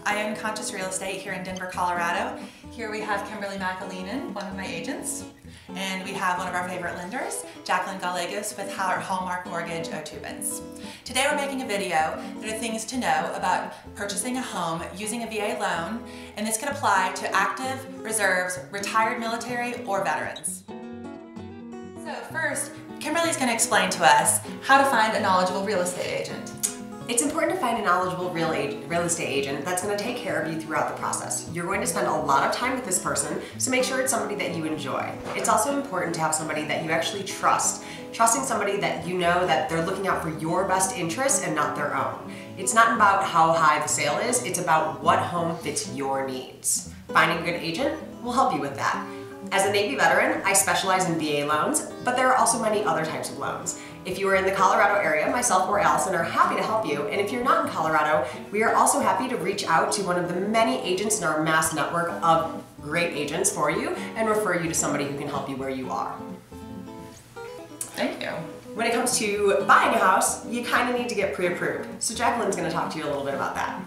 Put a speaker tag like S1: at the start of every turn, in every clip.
S1: I own Conscious Real Estate here in Denver, Colorado. Here we have Kimberly McAleenan, one of my agents, and we have one of our favorite lenders, Jacqueline Gallegos with Hallmark Mortgage Otubens. Today we're making a video that are things to know about purchasing a home using a VA loan, and this can apply to active, reserves, retired military, or veterans. So first, Kimberly's going to explain to us how to find a knowledgeable real estate agent.
S2: It's important to find a knowledgeable real estate agent that's going to take care of you throughout the process. You're going to spend a lot of time with this person, so make sure it's somebody that you enjoy. It's also important to have somebody that you actually trust. Trusting somebody that you know that they're looking out for your best interests and not their own. It's not about how high the sale is, it's about what home fits your needs. Finding a good agent will help you with that. As a Navy veteran, I specialize in VA loans, but there are also many other types of loans. If you are in the Colorado area, myself or Allison are happy to help you, and if you're not in Colorado, we are also happy to reach out to one of the many agents in our mass network of great agents for you and refer you to somebody who can help you where you are.
S1: Thank you.
S2: When it comes to buying a house, you kind of need to get pre-approved. So Jacqueline's going to talk to you a little bit about that.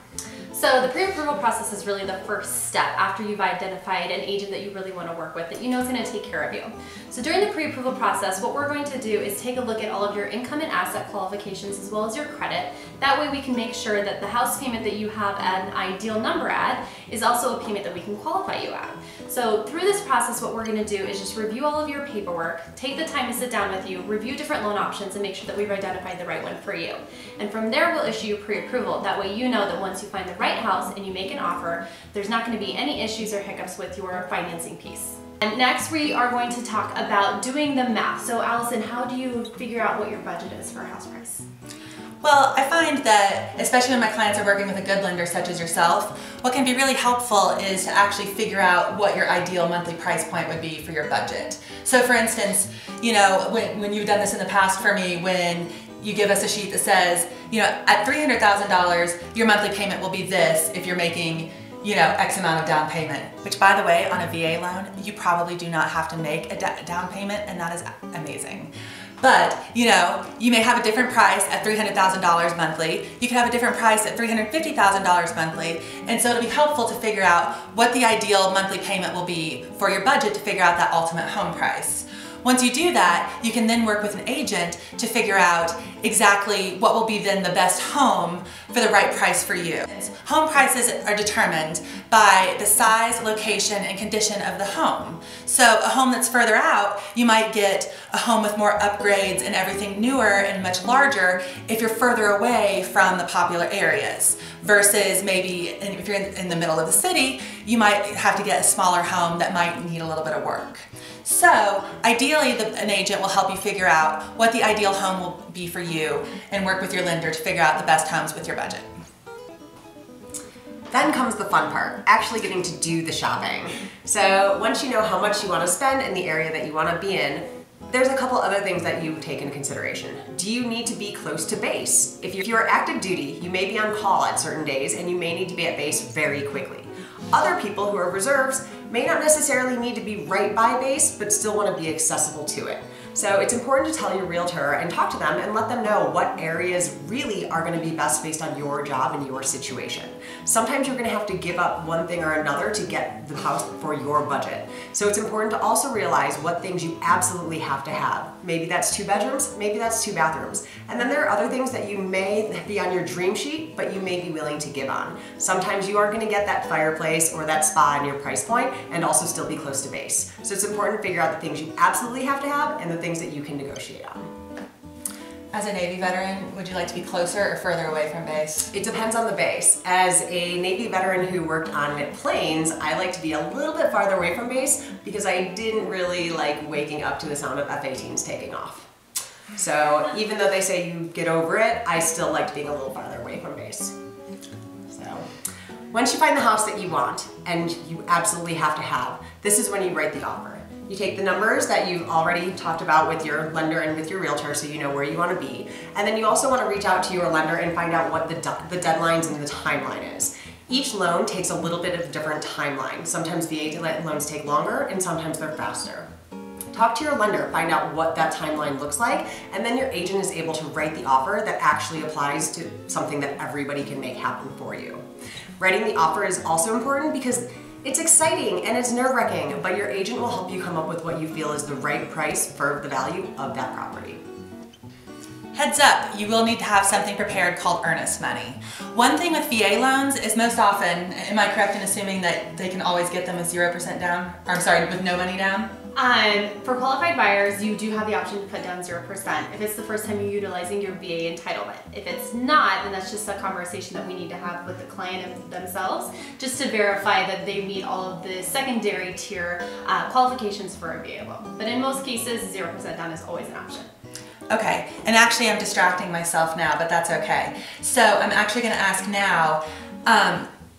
S3: So the pre-approval process is really the first step after you've identified an agent that you really want to work with that you know is going to take care of you. So during the pre-approval process, what we're going to do is take a look at all of your income and asset qualifications as well as your credit. That way we can make sure that the house payment that you have an ideal number at is also a payment that we can qualify you at. So through this process, what we're going to do is just review all of your paperwork, take the time to sit down with you, review different loan options, and make sure that we've identified the right one for you. And from there, we'll issue you pre-approval. That way you know that once you find the right house and you make an offer, there's not going to be any issues or hiccups with your financing piece. And next we are going to talk about doing the math. So Allison, how do you figure out what your budget is for a house price?
S1: Well, I find that, especially when my clients are working with a good lender such as yourself, what can be really helpful is to actually figure out what your ideal monthly price point would be for your budget. So for instance, you know, when you've done this in the past for me, when you give us a sheet that says, you know, at $300,000, your monthly payment will be this if you're making, you know, X amount of down payment. Which, by the way, on a VA loan, you probably do not have to make a down payment, and that is amazing. But, you know, you may have a different price at $300,000 monthly. You could have a different price at $350,000 monthly. And so it'll be helpful to figure out what the ideal monthly payment will be for your budget to figure out that ultimate home price. Once you do that, you can then work with an agent to figure out exactly what will be then the best home for the right price for you. Home prices are determined by the size, location, and condition of the home. So a home that's further out, you might get a home with more upgrades and everything newer and much larger if you're further away from the popular areas. Versus maybe if you're in the middle of the city, you might have to get a smaller home that might need a little bit of work. So ideally, an agent will help you figure out what the ideal home will be for you and work with your lender to figure out the best homes with your budget.
S2: Then comes the fun part, actually getting to do the shopping. So once you know how much you want to spend in the area that you want to be in, there's a couple other things that you take into consideration. Do you need to be close to base? If you're active duty, you may be on call at certain days and you may need to be at base very quickly. Other people who are reserves may not necessarily need to be right by base, but still want to be accessible to it. So it's important to tell your realtor and talk to them and let them know what areas really are going to be best based on your job and your situation. Sometimes you're going to have to give up one thing or another to get the house for your budget. So it's important to also realize what things you absolutely have to have. Maybe that's 2 bedrooms, maybe that's 2 bathrooms. And then there are other things that you may be on your dream sheet, but you may be willing to give on. Sometimes you are going to get that fireplace or that spa in your price point and also still be close to base. So it's important to figure out the things you absolutely have to have and the things that you can negotiate on.
S1: As a Navy veteran, would you like to be closer or further away from base?
S2: It depends on the base. As a Navy veteran who worked on planes, I like to be a little bit farther away from base because I didn't really like waking up to the sound of F-18s taking off. So even though they say you get over it, I still liked being a little farther away from base. So once you find the house that you want and you absolutely have to have, this is when you write the offer. You take the numbers that you've already talked about with your lender and with your realtor so you know where you want to be. And then you also want to reach out to your lender and find out what the deadlines and the timeline is. Each loan takes a little bit of a different timeline. Sometimes VA loans take longer and sometimes they're faster. Talk to your lender, find out what that timeline looks like, and then your agent is able to write the offer that actually applies to something that everybody can make happen for you. Writing the offer is also important because it's exciting and it's nerve-wracking, but your agent will help you come up with what you feel is the right price for the value of that property.
S1: Heads up, you will need to have something prepared called earnest money. One thing with VA loans is most often, am I correct in assuming that they can always get them with 0% down? Or I'm sorry, with no money down?
S3: For qualified buyers, you do have the option to put down 0% if it's the first time you're utilizing your VA entitlement. If it's not, then that's just a conversation that we need to have with the client themselves, just to verify that they meet all of the secondary tier qualifications for a VA loan. But in most cases, 0% down is always an option.
S1: Okay, and actually I'm distracting myself now, but that's okay. So I'm actually going to ask now,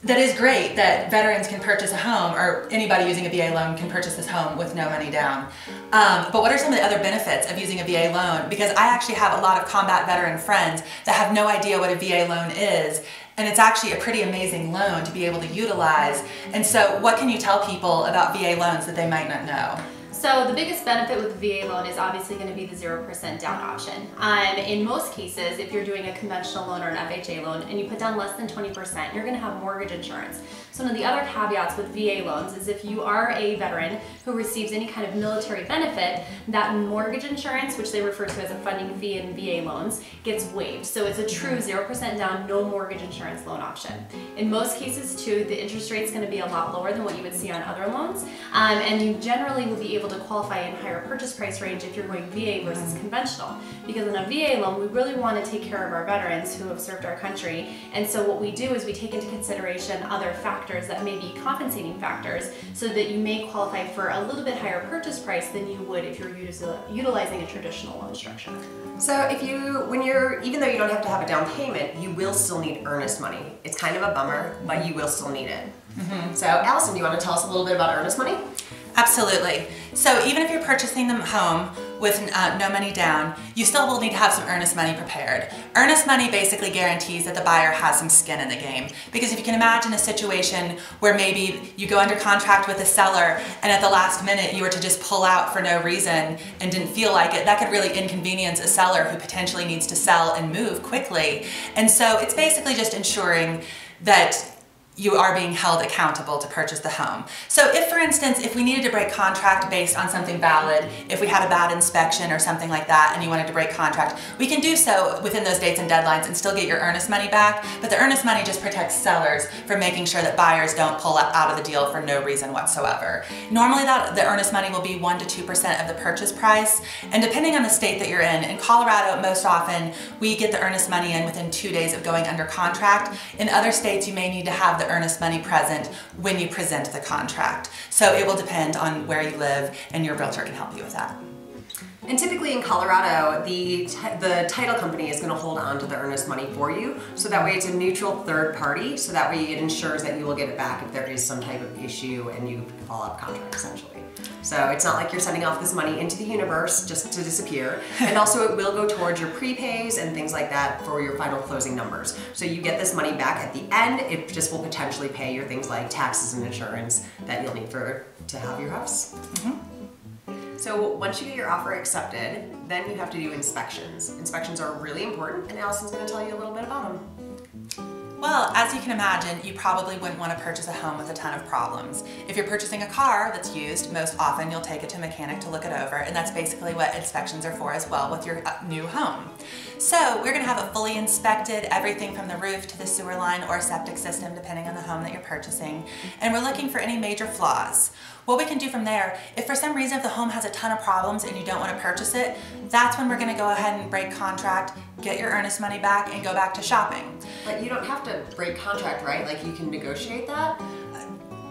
S1: that is great that veterans can purchase a home, or anybody using a VA loan can purchase this home with no money down. But what are some of the other benefits of using a VA loan? Because I actually have a lot of combat veteran friends that have no idea what a VA loan is, and it's actually a pretty amazing loan to be able to utilize. And so what can you tell people about VA loans that they might not know?
S3: So the biggest benefit with the VA loan is obviously going to be the 0% down option. In most cases, if you're doing a conventional loan or an FHA loan and you put down less than 20%, you're going to have mortgage insurance. So one of the other caveats with VA loans is if you are a veteran who receives any kind of military benefit, that mortgage insurance, which they refer to as a funding fee in VA loans, gets waived. So it's a true 0% down, no mortgage insurance loan option. In most cases too, the interest rate is going to be a lot lower than what you would see on other loans, and you generally will be able to qualify in higher purchase price range if you're going VA versus conventional. Because in a VA loan, we really want to take care of our veterans who have served our country, and so what we do is we take into consideration other factors that may be compensating factors so that you may qualify for a little bit higher purchase price than you would if you're utilizing a traditional loan structure.
S2: So even though you don't have to have a down payment, you will still need earnest money. It's kind of a bummer, but you will still need it. So Allison, do you want to tell us a little bit about earnest money?
S1: Absolutely. So even if you're purchasing the home with no money down, you still will need to have some earnest money prepared. Earnest money basically guarantees that the buyer has some skin in the game. Because if you can imagine a situation where maybe you go under contract with a seller and at the last minute you were to just pull out for no reason and didn't feel like it, that could really inconvenience a seller who potentially needs to sell and move quickly. And so it's basically just ensuring that you are being held accountable to purchase the home. So if, for instance, if we needed to break contract based on something valid, if we had a bad inspection or something like that and you wanted to break contract, we can do so within those dates and deadlines and still get your earnest money back, but the earnest money just protects sellers from making sure that buyers don't pull out of the deal for no reason whatsoever. Normally the earnest money will be 1% to 2% of the purchase price, and depending on the state that you're in Colorado, most often we get the earnest money in within 2 days of going under contract. In other states, you may need to have the earnest money present when you present the contract. So it will depend on where you live, and your realtor can help you with that.
S2: And typically in Colorado, the title company is going to hold on to the earnest money for you, so that way it's a neutral third party, so that way it ensures that you will get it back if there is some type of issue and you fall off contract essentially. So it's not like you're sending off this money into the universe just to disappear. And also it will go towards your prepays and things like that for your final closing numbers. So you get this money back at the end. It just will potentially pay your things like taxes and insurance that you'll need to have your house. So once you get your offer accepted, then you have to do inspections. Inspections are really important, and Allison's going to tell you a little bit about them.
S1: Well, as you can imagine, you probably wouldn't want to purchase a home with a ton of problems. If you're purchasing a car that's used, most often you'll take it to a mechanic to look it over, and that's basically what inspections are for as well with your new home. So we're going to have it fully inspected, everything from the roof to the sewer line or septic system, depending on the home that you're purchasing, and we're looking for any major flaws. What we can do from there, if for some reason if the home has a ton of problems and you don't want to purchase it, that's when we're going to go ahead and break contract, get your earnest money back, and go back to shopping.
S2: But you don't have to break contract, right? Like you can negotiate that?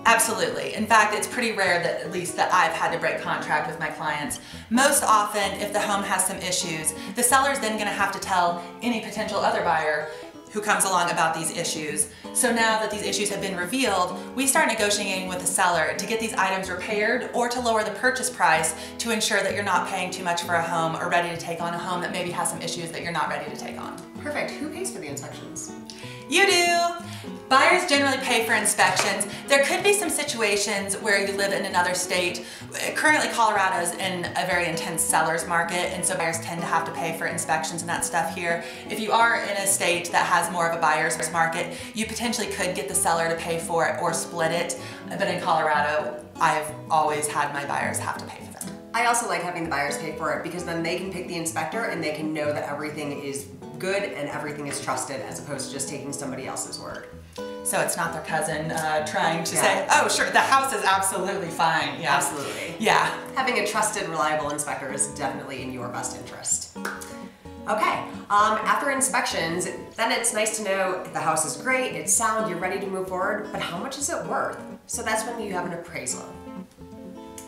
S1: Absolutely. In fact, it's pretty rare that at least that I've had to break contract with my clients. Most often, if the home has some issues, the seller's then going to have to tell any potential other buyer who comes along about these issues. So now that these issues have been revealed, we start negotiating with the seller to get these items repaired or to lower the purchase price to ensure that you're not paying too much for a home or ready to take on a home that maybe has some issues that you're not ready to take on.
S2: Perfect. Who pays for the inspections?
S1: You do! Buyers generally pay for inspections. There could be some situations where you live in another state. Currently, Colorado's in a very intense seller's market, and so buyers tend to have to pay for inspections and that stuff here. If you are in a state that has more of a buyer's market, you potentially could get the seller to pay for it or split it. But in Colorado, I've always had my buyers have to pay for them.
S2: I also like having the buyers pay for it because then they can pick the inspector and they can know that everything is good and everything is trusted, as opposed to just taking somebody else's word.
S1: So it's not their cousin trying to say, oh sure, the house is absolutely fine. Yeah.
S2: Absolutely.
S1: Yeah.
S2: Having a trusted, reliable inspector is definitely in your best interest. Okay, after inspections, then it's nice to know the house is great, it's sound, you're ready to move forward, but how much is it worth? So that's when you have an appraisal.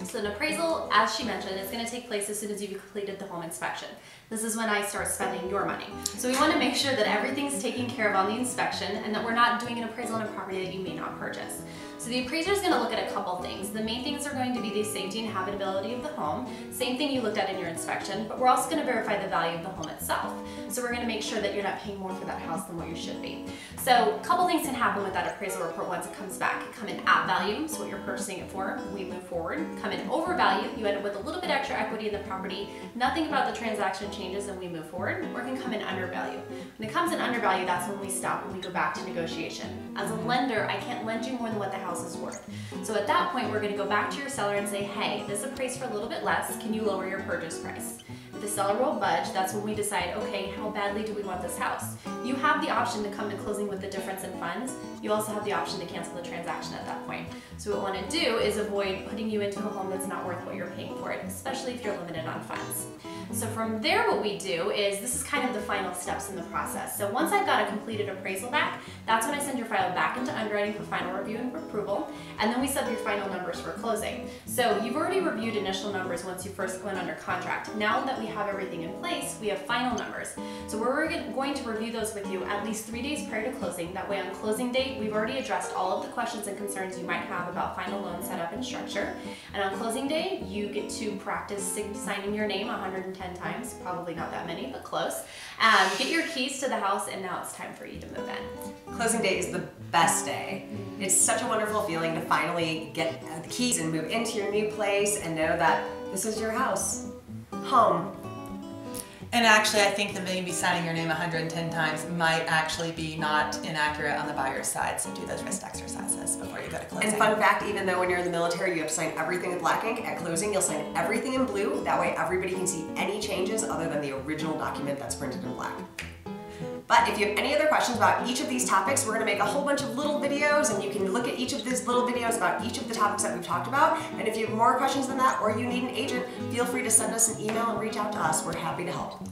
S3: So an appraisal, as she mentioned, is going to take place as soon as you've completed the home inspection. This is when I start spending your money. So we want to make sure that everything's taken care of on the inspection and that we're not doing an appraisal on a property that you may not purchase. So the appraiser is going to look at a couple things. The main things are going to be the safety and habitability of the home, same thing you looked at in your inspection, but we're also going to verify the value of the home itself. So we're going to make sure that you're not paying more for that house than what you should be. So a couple things can happen with that appraisal report once it comes back. It come in at value, so what you're purchasing it for, we move forward. Come in over value, you end up with a little bit extra equity in the property, nothing about the transaction changes and we move forward, or it can come in undervalue. When it comes in undervalue, that's when we stop and we go back to negotiation. As a lender, I can't lend you more than what the house is worth. So at that point, we're going to go back to your seller and say, hey, this appraised for a little bit less, can you lower your purchase price? If the seller will budge, that's when we decide, okay, how badly do we want this house? You have the option to come to closing with the difference in funds. You also have the option to cancel the transaction at that point. So what we want to do is avoid putting you into a home that's not worth what you're paying for it, especially if you're limited on funds. So from there, what we do is, this is kind of the final steps in the process. So once I've got a completed appraisal back, that's when I send your file back into underwriting for final review and approval, and then we sub your final numbers for closing. So you've already reviewed initial numbers once you first went under contract. Now that we have everything in place, we have final numbers. So we're going to review those with you at least 3 days prior to closing. That way on closing date, we've already addressed all of the questions and concerns you might have about final loan setup and structure. And on closing day, you get to practice signing your name 110 times, probably not that many, but close. Get your keys to the house, and now it's time for you to move in.
S2: Closing day is the best day. It's such a wonderful feeling to finally get the keys and move into your new place and know that this is your house, home.
S1: And actually, I think that maybe signing your name 110 times might actually be not inaccurate on the buyer's side, so do those wrist exercises before you go to closing.
S2: And fun fact, even though when you're in the military, you have to sign everything in black ink, at closing you'll sign everything in blue. That way everybody can see any changes other than the original document that's printed in black. But if you have any other questions about each of these topics, we're going to make a whole bunch of little videos, and you can look at each of these little videos about each of the topics that we've talked about. And if you have more questions than that, or you need an agent, feel free to send us an email and reach out to us. We're happy to help.